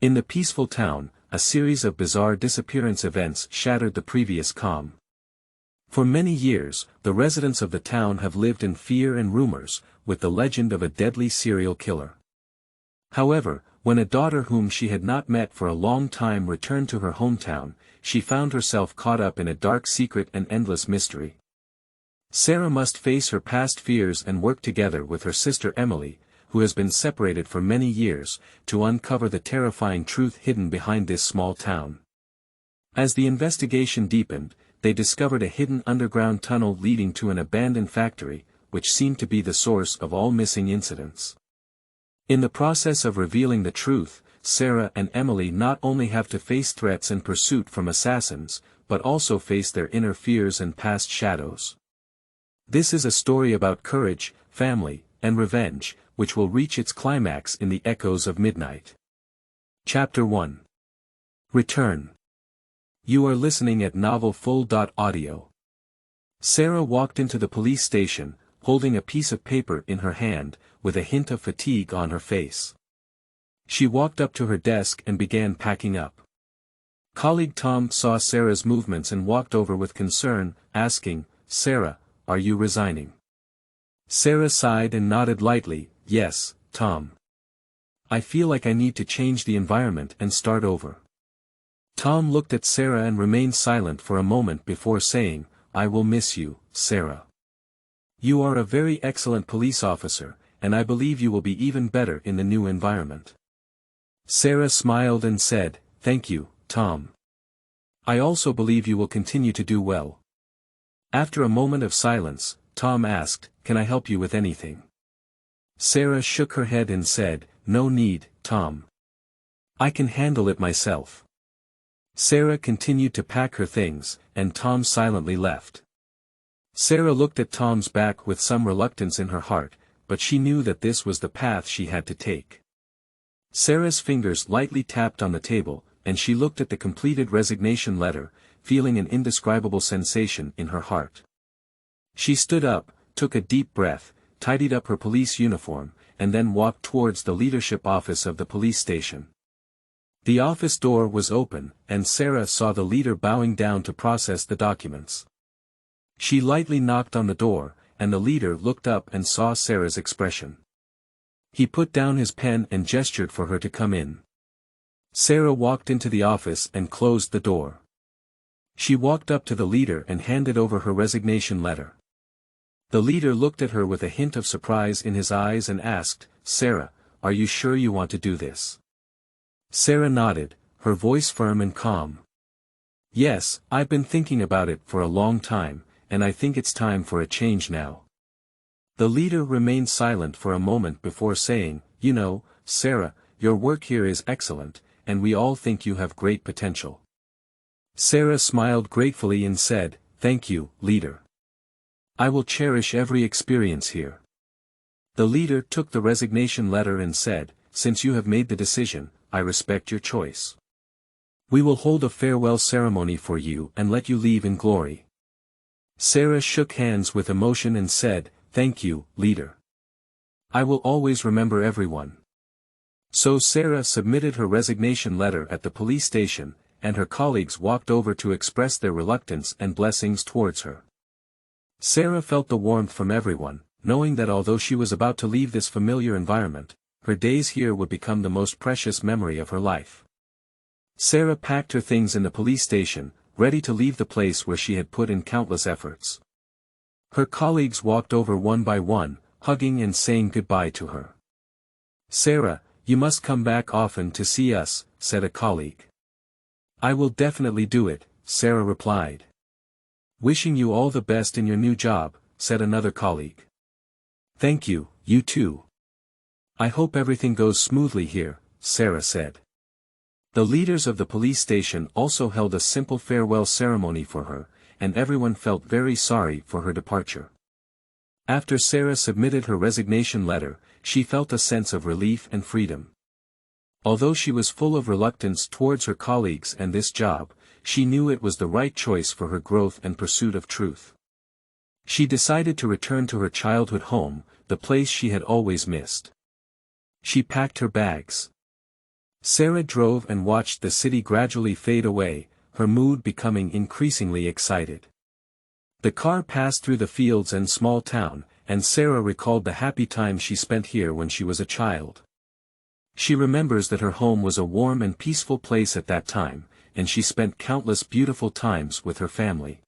In the peaceful town, a series of bizarre disappearance events shattered the previous calm. For many years, the residents of the town have lived in fear and rumors, with the legend of a deadly serial killer. However, when a daughter whom she had not met for a long time returned to her hometown, she found herself caught up in a dark secret and endless mystery. Sarah must face her past fears and work together with her sister Emily, who has been separated for many years, to uncover the terrifying truth hidden behind this small town. As the investigation deepened, they discovered a hidden underground tunnel leading to an abandoned factory, which seemed to be the source of all missing incidents. In the process of revealing the truth, Sarah and Emily not only have to face threats and pursuit from assassins, but also face their inner fears and past shadows. This is a story about courage, family, and revenge, which will reach its climax in the echoes of midnight. Chapter 1. Return. You are listening at novelfull.audio. Sarah walked into the police station, holding a piece of paper in her hand, with a hint of fatigue on her face. She walked up to her desk and began packing up. Colleague Tom saw Sarah's movements and walked over with concern, asking, "Sarah, are you resigning?" Sarah sighed and nodded lightly, "Yes, Tom. I feel like I need to change the environment and start over." Tom looked at Sarah and remained silent for a moment before saying, "I will miss you, Sarah. You are a very excellent police officer, and I believe you will be even better in the new environment." Sarah smiled and said, "Thank you, Tom. I also believe you will continue to do well." After a moment of silence, Tom asked, "Can I help you with anything?" Sarah shook her head and said, "No need, Tom. I can handle it myself." Sarah continued to pack her things, and Tom silently left. Sarah looked at Tom's back with some reluctance in her heart, but she knew that this was the path she had to take. Sarah's fingers lightly tapped on the table, and she looked at the completed resignation letter, feeling an indescribable sensation in her heart. She stood up, took a deep breath, tidied up her police uniform, and then walked towards the leadership office of the police station. The office door was open, and Sarah saw the leader bowing down to process the documents. She lightly knocked on the door, and the leader looked up and saw Sarah's expression. He put down his pen and gestured for her to come in. Sarah walked into the office and closed the door. She walked up to the leader and handed over her resignation letter. The leader looked at her with a hint of surprise in his eyes and asked, "Sarah, are you sure you want to do this?" Sarah nodded, her voice firm and calm. "Yes, I've been thinking about it for a long time, and I think it's time for a change now." The leader remained silent for a moment before saying, "You know, Sarah, your work here is excellent, and we all think you have great potential." Sarah smiled gratefully and said, "Thank you, leader. I will cherish every experience here." The leader took the resignation letter and said, "Since you have made the decision, I respect your choice. We will hold a farewell ceremony for you and let you leave in glory." Sarah shook hands with emotion and said, "Thank you, leader. I will always remember everyone." So Sarah submitted her resignation letter at the police station, and her colleagues walked over to express their reluctance and blessings towards her. Sarah felt the warmth from everyone, knowing that although she was about to leave this familiar environment, her days here would become the most precious memory of her life. Sarah packed her things in the police station, ready to leave the place where she had put in countless efforts. Her colleagues walked over one by one, hugging and saying goodbye to her. "Sarah, you must come back often to see us," said a colleague. "I will definitely do it," Sarah replied. "Wishing you all the best in your new job," said another colleague. "Thank you, you too. I hope everything goes smoothly here," Sarah said. The leaders of the police station also held a simple farewell ceremony for her, and everyone felt very sorry for her departure. After Sarah submitted her resignation letter, she felt a sense of relief and freedom. Although she was full of reluctance towards her colleagues and this job, she knew it was the right choice for her growth and pursuit of truth. She decided to return to her childhood home, the place she had always missed. She packed her bags. Sarah drove and watched the city gradually fade away, her mood becoming increasingly excited. The car passed through the fields and small town, and Sarah recalled the happy time she spent here when she was a child. She remembers that her home was a warm and peaceful place at that time, and she spent countless beautiful times with her family.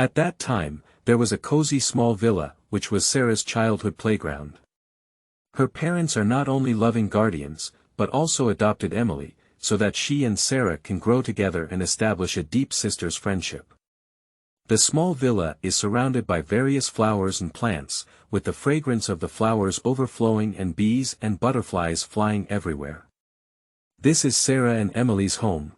At that time, there was a cozy small villa, which was Sarah's childhood playground. Her parents are not only loving guardians, but also adopted Emily, so that she and Sarah can grow together and establish a deep sister's friendship. The small villa is surrounded by various flowers and plants, with the fragrance of the flowers overflowing and bees and butterflies flying everywhere. This is Sarah and Emily's home.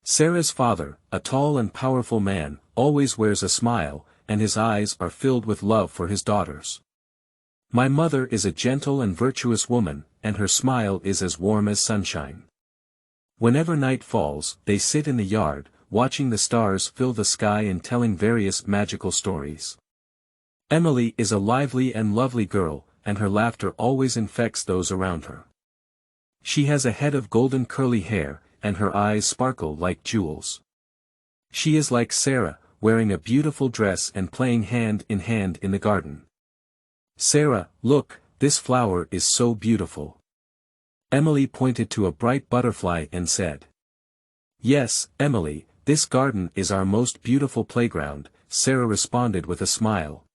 Sarah's father, a tall and powerful man, always wears a smile, and his eyes are filled with love for his daughters. My mother is a gentle and virtuous woman, and her smile is as warm as sunshine. Whenever night falls, they sit in the yard, watching the stars fill the sky and telling various magical stories. Emily is a lively and lovely girl, and her laughter always infects those around her. She has a head of golden curly hair, and her eyes sparkle like jewels. She is like Sarah, wearing a beautiful dress and playing hand in the garden. Sarah, look, this flower is so beautiful. Emily pointed to a bright butterfly and said. Yes, Emily, this garden is our most beautiful playground, Sarah responded with a smile.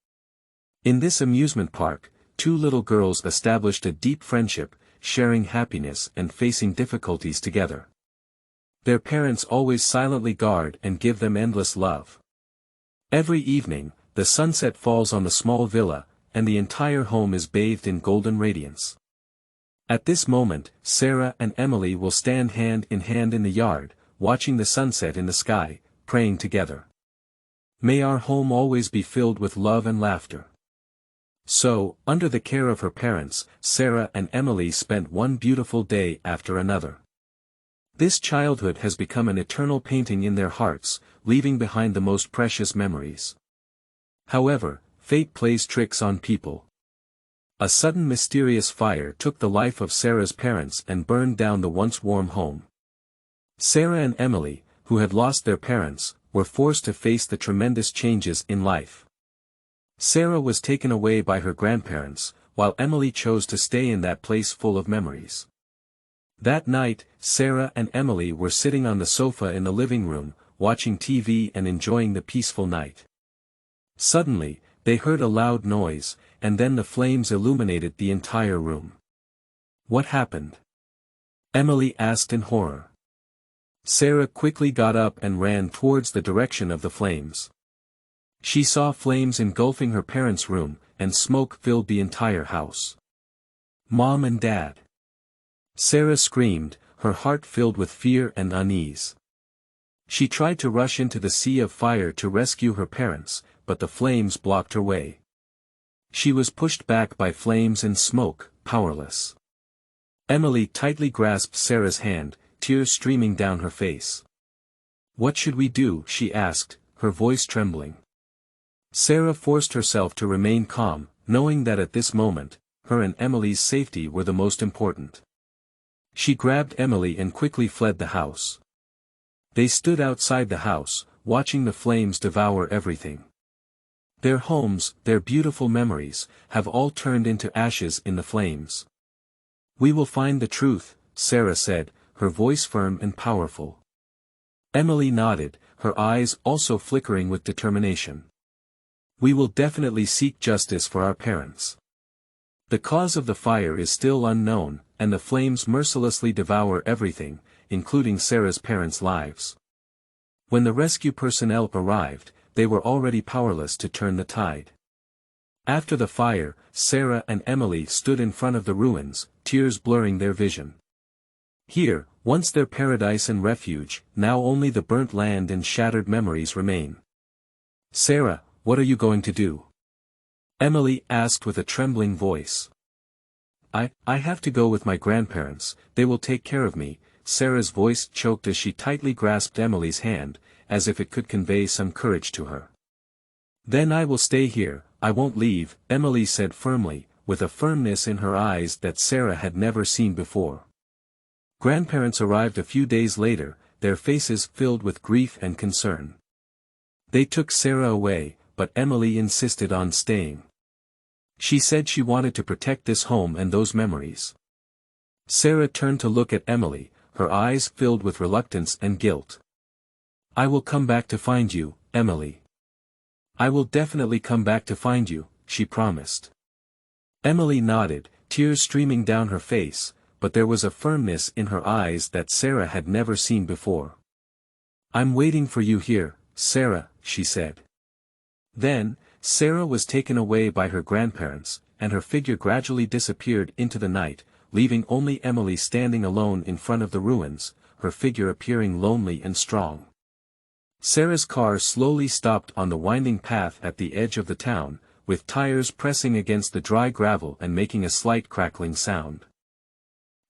In this amusement park, two little girls established a deep friendship, sharing happiness and facing difficulties together. Their parents always silently guard and give them endless love. Every evening, the sunset falls on the small villa, and the entire home is bathed in golden radiance. At this moment, Sarah and Emily will stand hand in the yard, watching the sunset in the sky, praying together. May our home always be filled with love and laughter. So, under the care of her parents, Sarah and Emily spent one beautiful day after another. This childhood has become an eternal painting in their hearts, leaving behind the most precious memories. However, fate plays tricks on people. A sudden mysterious fire took the life of Sarah's parents and burned down the once warm home. Sarah and Emily, who had lost their parents, were forced to face the tremendous changes in life. Sarah was taken away by her grandparents, while Emily chose to stay in that place full of memories. That night, Sarah and Emily were sitting on the sofa in the living room, watching TV and enjoying the peaceful night. Suddenly, they heard a loud noise, and then the flames illuminated the entire room. What happened? Emily asked in horror. Sarah quickly got up and ran towards the direction of the flames. She saw flames engulfing her parents' room, and smoke filled the entire house. Mom and Dad! Sarah screamed, her heart filled with fear and unease. She tried to rush into the sea of fire to rescue her parents, but the flames blocked her way. She was pushed back by flames and smoke, powerless. Emily tightly grasped Sarah's hand, tears streaming down her face. What should we do? She asked, her voice trembling. Sarah forced herself to remain calm, knowing that at this moment, her and Emily's safety were the most important. She grabbed Emily and quickly fled the house. They stood outside the house, watching the flames devour everything. Their homes, their beautiful memories, have all turned into ashes in the flames. We will find the truth, Sarah said, her voice firm and powerful. Emily nodded, her eyes also flickering with determination. We will definitely seek justice for our parents. The cause of the fire is still unknown, and the flames mercilessly devour everything, including Sarah's parents' lives. When the rescue personnel arrived, they were already powerless to turn the tide. After the fire, Sarah and Emily stood in front of the ruins, tears blurring their vision. Here, once their paradise and refuge, now only the burnt land and shattered memories remain. Sarah, what are you going to do? Emily asked with a trembling voice. I have to go with my grandparents, they will take care of me. Sarah's voice choked as she tightly grasped Emily's hand, as if it could convey some courage to her. Then I will stay here, I won't leave, Emily said firmly, with a firmness in her eyes that Sarah had never seen before. Grandparents arrived a few days later, their faces filled with grief and concern. They took Sarah away, but Emily insisted on staying. She said she wanted to protect this home and those memories. Sarah turned to look at Emily, her eyes filled with reluctance and guilt. "I will come back to find you, Emily. I will definitely come back to find you," she promised. Emily nodded, tears streaming down her face, but there was a firmness in her eyes that Sarah had never seen before. "I'm waiting for you here, Sarah," she said. Then, Sarah was taken away by her grandparents, and her figure gradually disappeared into the night, leaving only Emily standing alone in front of the ruins, her figure appearing lonely and strong. Sarah's car slowly stopped on the winding path at the edge of the town, with tires pressing against the dry gravel and making a slight crackling sound.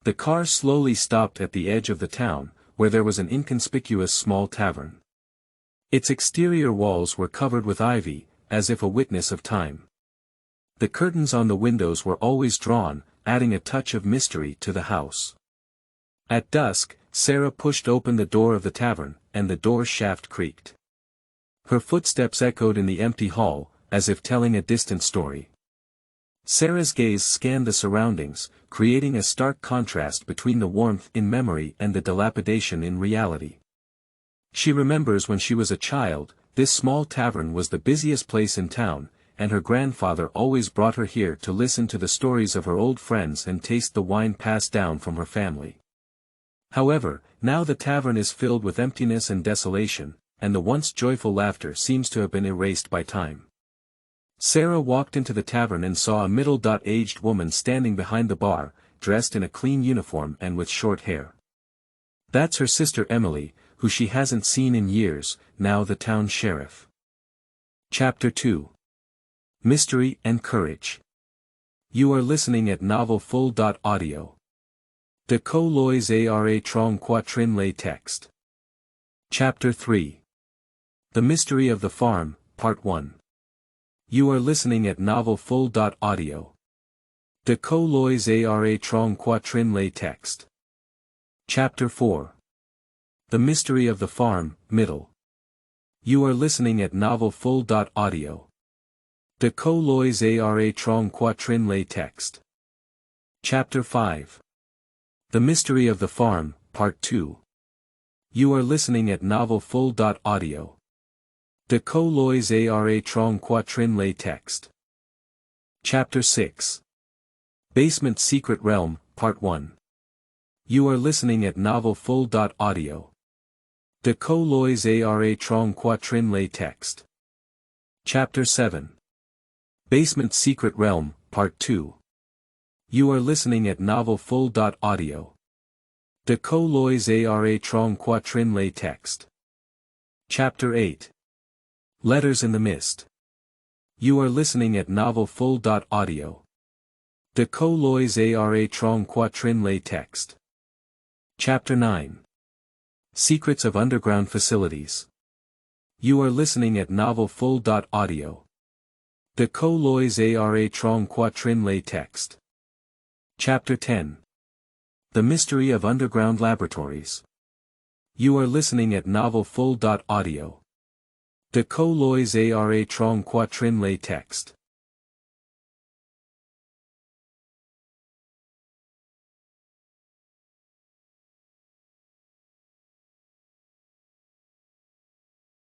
The car slowly stopped at the edge of the town, where there was an inconspicuous small tavern. Its exterior walls were covered with ivy, as if a witness of time. The curtains on the windows were always drawn, adding a touch of mystery to the house. At dusk, Sarah pushed open the door of the tavern, and the door shaft creaked. Her footsteps echoed in the empty hall, as if telling a distant story. Sarah's gaze scanned the surroundings, creating a stark contrast between the warmth in memory and the dilapidation in reality. She remembers when she was a child, this small tavern was the busiest place in town, and her grandfather always brought her here to listen to the stories of her old friends and taste the wine passed down from her family. However, now the tavern is filled with emptiness and desolation, and the once joyful laughter seems to have been erased by time. Sarah walked into the tavern and saw a middle-aged woman standing behind the bar, dressed in a clean uniform and with short hair. That's her sister Emily, who she hasn't seen in years, now the town sheriff. Chapter 2. Mystery and Courage. You are listening at novelfull.audio. De co lois ara trong quatrin lay text. Chapter 3. The Mystery of the Farm, Part 1. You are listening at novelfull.audio. De co lois ara trong quatrin lay text. Chapter 4. The Mystery of the Farm, Middle. You are listening at novelfull.audio. De co lois ara trong quatrin lay text. Chapter 5. The Mystery of the Farm, Part 2. You are listening at novelfull.audio. De co lois ara trong quatrin lay text. Chapter 6. Basement Secret Realm, Part 1. You are listening at novelfull.audio. De co lois ara trong quatrin lay text. Chapter 7. Basement Secret Realm, Part 2. You are listening at novelfull.audio. De co lois ara trong quatrin lay text. Chapter 8. Letters in the Mist. You are listening at novelfull.audio. De co lois ara trong quatrin lay text. Chapter 9. Secrets of Underground Facilities. You are listening at novelfull.audio. De co lois ara trong quatrin lay text. Chapter 10. The Mystery of Underground Laboratories. You are listening at novelfull.audio. De co lois ara trong quatrin lay text.